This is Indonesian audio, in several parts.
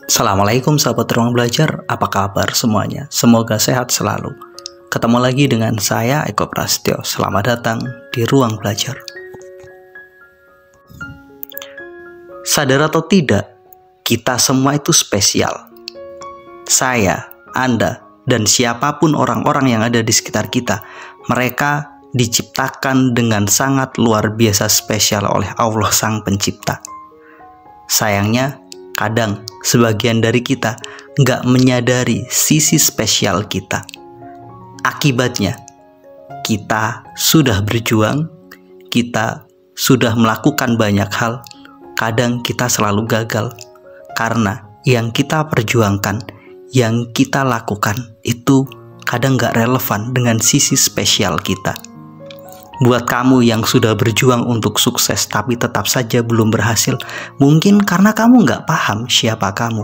Assalamualaikum sahabat ruang belajar, apa kabar semuanya? Semoga sehat selalu. Ketemu lagi dengan saya Eko Prasetyo. Selamat datang di ruang belajar. Sadar atau tidak, kita semua itu spesial. Saya, Anda, dan siapapun orang-orang yang ada di sekitar kita, mereka diciptakan dengan sangat luar biasa spesial oleh Allah Sang Pencipta. Sayangnya, kadang sebagian dari kita nggak menyadari sisi spesial kita. Akibatnya, kita sudah berjuang, kita sudah melakukan banyak hal, kadang kita selalu gagal. Karena yang kita perjuangkan, yang kita lakukan itu kadang nggak relevan dengan sisi spesial kita. Buat kamu yang sudah berjuang untuk sukses tapi tetap saja belum berhasil, mungkin karena kamu nggak paham siapa kamu.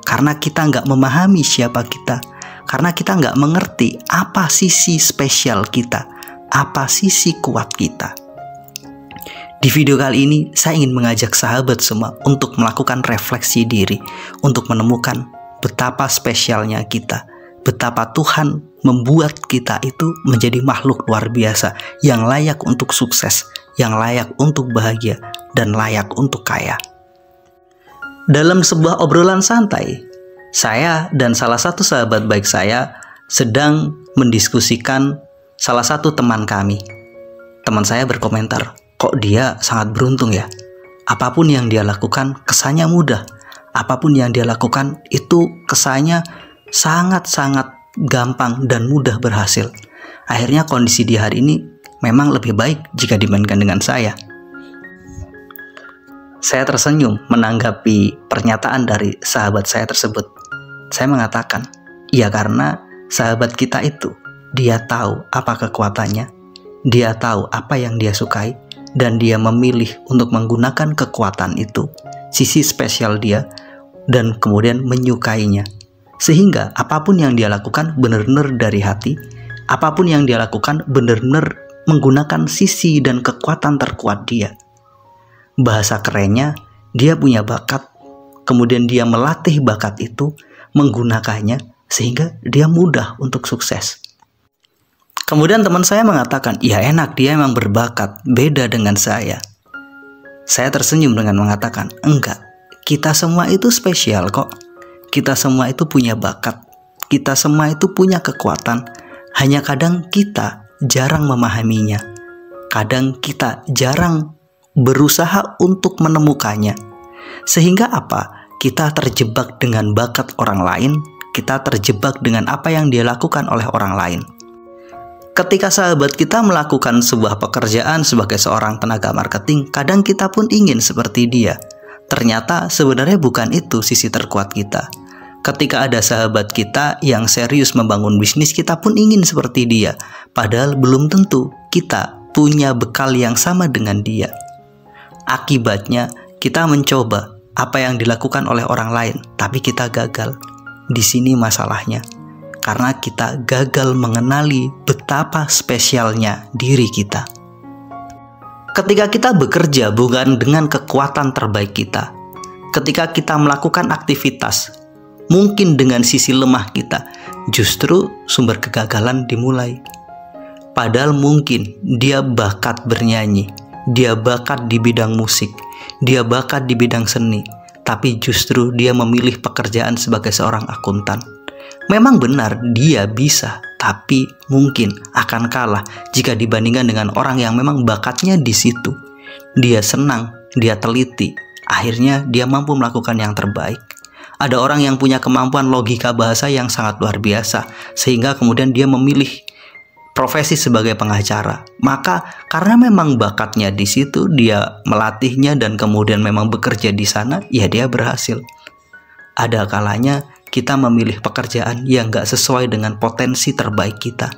Karena kita nggak memahami siapa kita. Karena kita nggak mengerti apa sisi spesial kita, apa sisi kuat kita. Di video kali ini, saya ingin mengajak sahabat semua untuk melakukan refleksi diri, untuk menemukan betapa spesialnya kita, betapa Tuhan membuat kita itu menjadi makhluk luar biasa yang layak untuk sukses, yang layak untuk bahagia, dan layak untuk kaya. Dalam sebuah obrolan santai, saya dan salah satu sahabat baik saya sedang mendiskusikan salah satu teman kami. Teman saya berkomentar, kok dia sangat beruntung ya? Apapun yang dia lakukan kesannya mudah. Apapun yang dia lakukan itu kesannya sangat-sangat gampang dan mudah berhasil. Akhirnya kondisi di hari ini memang lebih baik jika dibandingkan dengan saya. Saya tersenyum menanggapi pernyataan dari sahabat saya tersebut. Saya mengatakan, ya karena sahabat kita itu, dia tahu apa kekuatannya, dia tahu apa yang dia sukai, dan dia memilih untuk menggunakan kekuatan itu, sisi spesial dia, dan kemudian menyukainya. Sehingga apapun yang dia lakukan benar-benar dari hati, apapun yang dia lakukan benar-benar menggunakan sisi dan kekuatan terkuat dia. Bahasa kerennya, dia punya bakat, kemudian dia melatih bakat itu, menggunakannya, sehingga dia mudah untuk sukses. Kemudian teman saya mengatakan, ya enak, dia memang berbakat, beda dengan saya. Saya tersenyum dengan mengatakan, enggak, kita semua itu spesial kok. Kita semua itu punya bakat, kita semua itu punya kekuatan, hanya kadang kita jarang memahaminya. Kadang kita jarang berusaha untuk menemukannya. Sehingga apa? Kita terjebak dengan bakat orang lain, kita terjebak dengan apa yang dia lakukan oleh orang lain. Ketika sahabat kita melakukan sebuah pekerjaan sebagai seorang tenaga marketing, kadang kita pun ingin seperti dia. Ternyata sebenarnya bukan itu sisi terkuat kita. Ketika ada sahabat kita yang serius membangun bisnis, kita pun ingin seperti dia. Padahal belum tentu kita punya bekal yang sama dengan dia. Akibatnya, kita mencoba apa yang dilakukan oleh orang lain, tapi kita gagal. Di sini masalahnya. Karena kita gagal mengenali betapa spesialnya diri kita. Ketika kita bekerja bukan dengan kekuatan terbaik kita, ketika kita melakukan aktivitas mungkin dengan sisi lemah kita, justru sumber kegagalan dimulai. Padahal mungkin dia bakat bernyanyi, dia bakat di bidang musik, dia bakat di bidang seni, tapi justru dia memilih pekerjaan sebagai seorang akuntan. Memang benar dia bisa, tapi mungkin akan kalah jika dibandingkan dengan orang yang memang bakatnya di situ. Dia senang, dia teliti, akhirnya dia mampu melakukan yang terbaik. Ada orang yang punya kemampuan logika bahasa yang sangat luar biasa, sehingga kemudian dia memilih profesi sebagai pengacara. Maka karena memang bakatnya di situ, dia melatihnya dan kemudian memang bekerja di sana, ya dia berhasil. Ada kalanya kita memilih pekerjaan yang gak sesuai dengan potensi terbaik kita,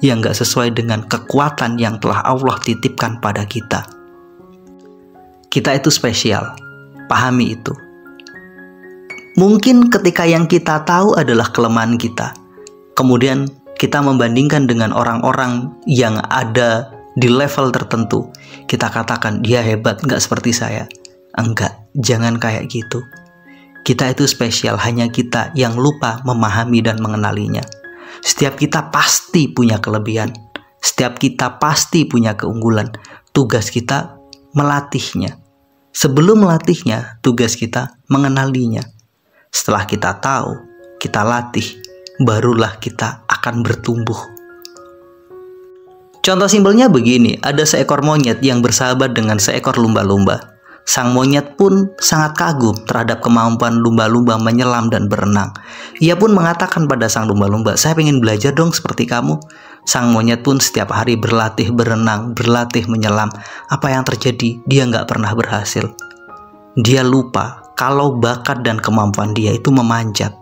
yang gak sesuai dengan kekuatan yang telah Allah titipkan pada kita. Kita itu spesial, pahami itu. Mungkin ketika yang kita tahu adalah kelemahan kita, kemudian kita membandingkan dengan orang-orang yang ada di level tertentu, kita katakan dia hebat, nggak seperti saya. Enggak, jangan kayak gitu. Kita itu spesial, hanya kita yang lupa memahami dan mengenalinya. Setiap kita pasti punya kelebihan. Setiap kita pasti punya keunggulan. Tugas kita melatihnya. Sebelum melatihnya, tugas kita mengenalinya. Setelah kita tahu, kita latih, barulah kita akan bertumbuh. Contoh simpelnya begini, ada seekor monyet yang bersahabat dengan seekor lumba-lumba. Sang monyet pun sangat kagum terhadap kemampuan lumba-lumba menyelam dan berenang. Ia pun mengatakan pada sang lumba-lumba, "Saya ingin belajar dong seperti kamu." Sang monyet pun setiap hari berlatih berenang, berlatih menyelam. Apa yang terjadi? Dia nggak pernah berhasil. Dia lupa kalau bakat dan kemampuan dia itu memanjat.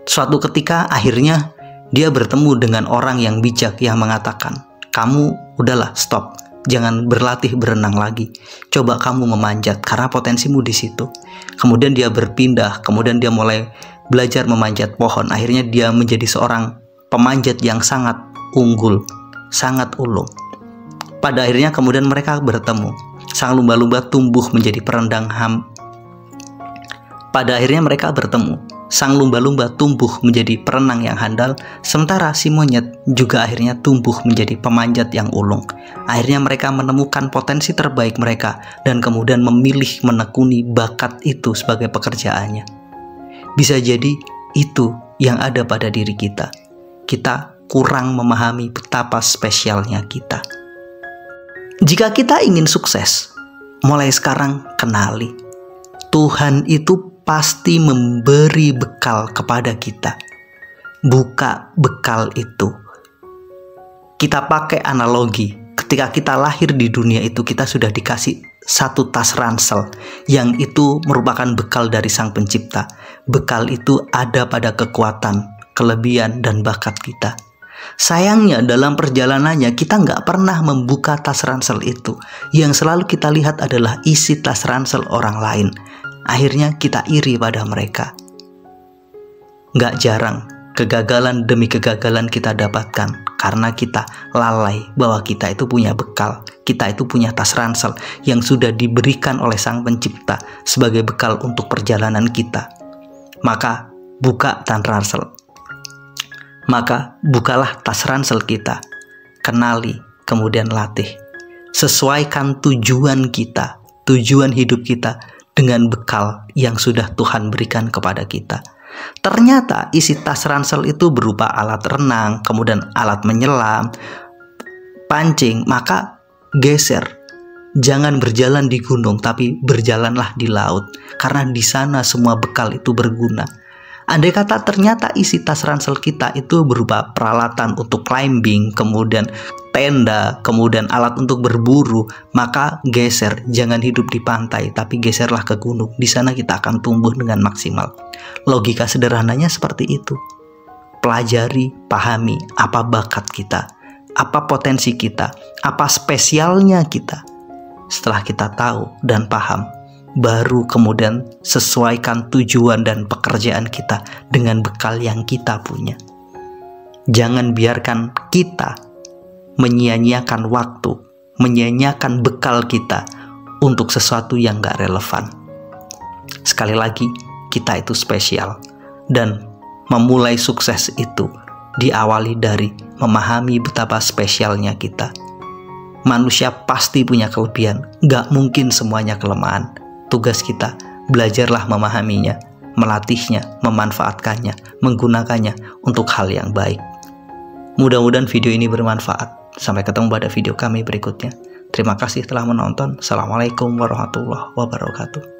Suatu ketika akhirnya dia bertemu dengan orang yang bijak yang mengatakan, "Kamu udahlah stop. Jangan berlatih berenang lagi. Coba kamu memanjat karena potensimu di situ." Kemudian dia berpindah, kemudian dia mulai belajar memanjat pohon. Akhirnya dia menjadi seorang pemanjat yang sangat unggul, sangat ulung. Pada akhirnya kemudian mereka bertemu. Sang lumba-lumba tumbuh menjadi perendang ham. Pada akhirnya mereka bertemu. Sang lumba-lumba tumbuh menjadi perenang yang handal, sementara si monyet juga akhirnya tumbuh menjadi pemanjat yang ulung. Akhirnya mereka menemukan potensi terbaik mereka dan kemudian memilih menekuni bakat itu sebagai pekerjaannya. Bisa jadi itu yang ada pada diri kita. Kita kurang memahami betapa spesialnya kita. Jika kita ingin sukses, mulai sekarang kenali. Tuhan itu pasti memberi bekal kepada kita. Buka bekal itu. Kita pakai analogi. Ketika kita lahir di dunia itu, kita sudah dikasih satu tas ransel, yang itu merupakan bekal dari Sang Pencipta. Bekal itu ada pada kekuatan, kelebihan, dan bakat kita. Sayangnya dalam perjalanannya kita nggak pernah membuka tas ransel itu. Yang selalu kita lihat adalah isi tas ransel orang lain. Akhirnya kita iri pada mereka. Gak jarang kegagalan demi kegagalan kita dapatkan karena kita lalai bahwa kita itu punya bekal. Kita itu punya tas ransel yang sudah diberikan oleh Sang Pencipta sebagai bekal untuk perjalanan kita. Maka buka tas ransel. Maka bukalah tas ransel kita. Kenali, kemudian latih. Sesuaikan tujuan kita, tujuan hidup kita dengan bekal yang sudah Tuhan berikan kepada kita. Ternyata isi tas ransel itu berupa alat renang, kemudian alat menyelam, pancing. Maka geser. Jangan berjalan di gunung, tapi berjalanlah di laut. Karena di sana semua bekal itu berguna. Andai kata ternyata isi tas ransel kita itu berupa peralatan untuk climbing, kemudian tenda, kemudian alat untuk berburu, maka geser. Jangan hidup di pantai, tapi geserlah ke gunung. Di sana kita akan tumbuh dengan maksimal. Logika sederhananya seperti itu. Pelajari, pahami apa bakat kita, apa potensi kita, apa spesialnya kita. Setelah kita tahu dan paham, baru kemudian sesuaikan tujuan dan pekerjaan kita dengan bekal yang kita punya. Jangan biarkan kita menyia-nyiakan waktu, menyia-nyiakan bekal kita untuk sesuatu yang gak relevan. Sekali lagi, kita itu spesial. Dan memulai sukses itu diawali dari memahami betapa spesialnya kita. Manusia pasti punya kelebihan, gak mungkin semuanya kelemahan. Tugas kita, belajarlah memahaminya, melatihnya, memanfaatkannya, menggunakannya untuk hal yang baik. Mudah-mudahan video ini bermanfaat. Sampai ketemu pada video kami berikutnya. Terima kasih telah menonton. Assalamualaikum warahmatullahi wabarakatuh.